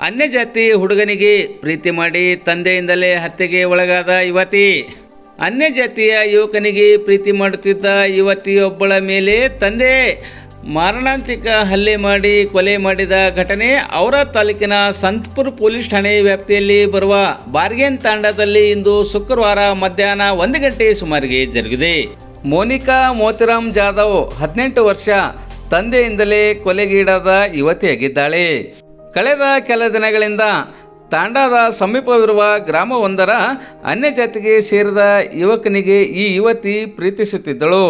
ಅನ್ಯ ಜಾತಿ ಹುಡುಗನಿಗೆ ಪ್ರೀತಿ ಮಾಡಿ ತಂದೆಯಿಂದಲೇ ಹತ್ಯೆಗೆ ಒಳಗಾದ ಯುವತಿ. ಅನ್ಯ ಜಾತಿಯ ಯುವಕನಿಗೆ ಪ್ರೀತಿ ಮಾಡುತ್ತಿದ್ದ ಯುವತಿಯೊಬ್ಬಳ ಮೇಲೆ ತಂದೆ ಮಾರಣಾಂತಿಕ ಹಲ್ಲೆ ಮಾಡಿ ಕೊಲೆ ಮಾಡಿದ ಘಟನೆ ಔರಾದ್ ತಾಲೂಕಿನ ಸಂತಪುರ ಪೊಲೀಸ್ ಠಾಣೆ ವ್ಯಾಪ್ತಿಯಲ್ಲಿ ಬರುವ ಬಾರ್ಗೇನ್ ತಾಂಡಾದಲ್ಲಿ ಇಂದು ಶುಕ್ರವಾರ ಮಧ್ಯಾಹ್ನ 1 ಗಂಟೆ ಸುಮಾರಿಗೆ ಜರುಗಿದೆ. ಮೋನಿಕಾ ಮೋತಿರಾಮ್ ಜಾಧವ್ 18 ವರ್ಷ ತಂದೆಯಿಂದಲೇ ಕೊಲೆಗೀಡಾದ ಯುವತಿಯಾಗಿದ್ದಾಳೆ. ಕಳೆದ ಕೆಲ ದಿನಗಳಿಂದ ತಾಂಡಾದ ಸಮೀಪವಿರುವ ಗ್ರಾಮವೊಂದರ ಅನ್ಯ ಜಾತಿಗೆ ಸೇರಿದ ಯುವಕನಿಗೆ ಈ ಯುವತಿ ಪ್ರೀತಿಸುತ್ತಿದ್ದಳು.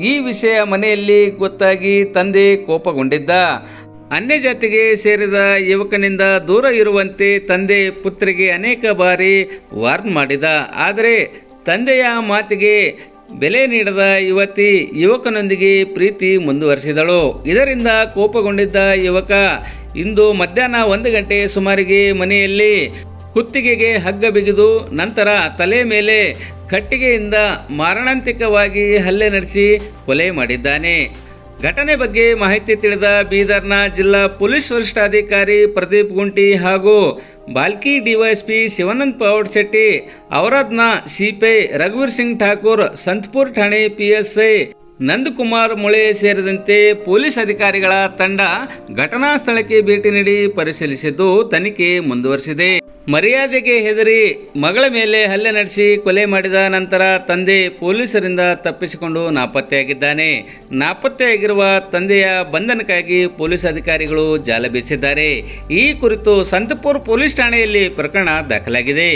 ಈ ವಿಷಯ ಮನೆಯಲ್ಲಿ ಗೊತ್ತಾಗಿ ತಂದೆ ಕೋಪಗೊಂಡಿದ್ದ. ಅನ್ಯ ಜಾತಿಗೆ ಸೇರಿದ ಯುವಕನಿಂದ ದೂರ ಇರುವಂತೆ ತಂದೆ ಪುತ್ರಿಗೆ ಅನೇಕ ಬಾರಿ ವಾರ್ನ್ ಮಾಡಿದ. ಆದರೆ ತಂದೆಯ ಮಾತಿಗೆ ಬೆಲೆ ನೀಡದ ಯುವತಿ ಯುವಕನೊಂದಿಗೆ ಪ್ರೀತಿ ಮುಂದುವರಿಸಿದಳು. ಇದರಿಂದ ಕೋಪಗೊಂಡಿದ್ದ ಯುವಕ ಇಂದು ಮಧ್ಯಾಹ್ನ 1 ಗಂಟೆ ಸುಮಾರಿಗೆ ಮನೆಯಲ್ಲಿ ಕುತ್ತಿಗೆಗೆ ಹಗ್ಗ ಬಿಗಿದು ನಂತರ ತಲೆ ಮೇಲೆ ಕಟ್ಟಿಗೆಯಿಂದ ಮಾರಣಾಂತಿಕವಾಗಿ ಹಲ್ಲೆ ನಡೆಸಿ ಕೊಲೆ ಮಾಡಿದ್ದಾನೆ. ಘಟನೆ ಬಗ್ಗೆ ಮಾಹಿತಿ ತಿಳಿದ ಬೀದರ್ನ ಜಿಲ್ಲಾ ಪೊಲೀಸ್ ವರಿಷ್ಠಾಧಿಕಾರಿ ಪ್ರದೀಪ್ ಗುಂಟಿ ಹಾಗೂ ಬಾಲ್ಕಿ ಡಿವೈಎಸ್ಪಿ ಶಿವಾನಂದ ಪವಾಡ್ ಶೆಟ್ಟಿ, ಔರಾದ್ನ ಸಿಪಿಐ ರಘುವೀರ್ ಸಿಂಗ್ ಠಾಕೂರ್, ಸಂತಪುರ ಠಾಣೆ PSI ನಂದಕುಮಾರ್ ಮೊಳೆ ಸೇರಿದಂತೆ ಪೊಲೀಸ್ ಅಧಿಕಾರಿಗಳ ತಂಡ ಘಟನಾ ಸ್ಥಳಕ್ಕೆ ಭೇಟಿ ನೀಡಿ ಪರಿಶೀಲಿಸಿದ್ದು ತನಿಖೆ ಮುಂದುವರಿಸಿದೆ. ಮರ್ಯಾದೆಗೆ ಹೆದರಿ ಮಗಳ ಮೇಲೆ ಹಲ್ಲೆ ನಡೆಸಿ ಕೊಲೆ ಮಾಡಿದ ನಂತರ ತಂದೆ ಪೊಲೀಸರಿಂದ ತಪ್ಪಿಸಿಕೊಂಡು ನಾಪತ್ತೆಯಾಗಿದ್ದಾನೆ. ನಾಪತ್ತೆಯಾಗಿರುವ ತಂದೆಯ ಬಂಧನಕ್ಕಾಗಿ ಪೊಲೀಸ್ ಅಧಿಕಾರಿಗಳು ಜಾಲ ಬೀಸಿದ್ದಾರೆ. ಈ ಕುರಿತು ಸಂತಪುರ ಪೊಲೀಸ್ ಠಾಣೆಯಲ್ಲಿ ಪ್ರಕರಣ ದಾಖಲಾಗಿದೆ.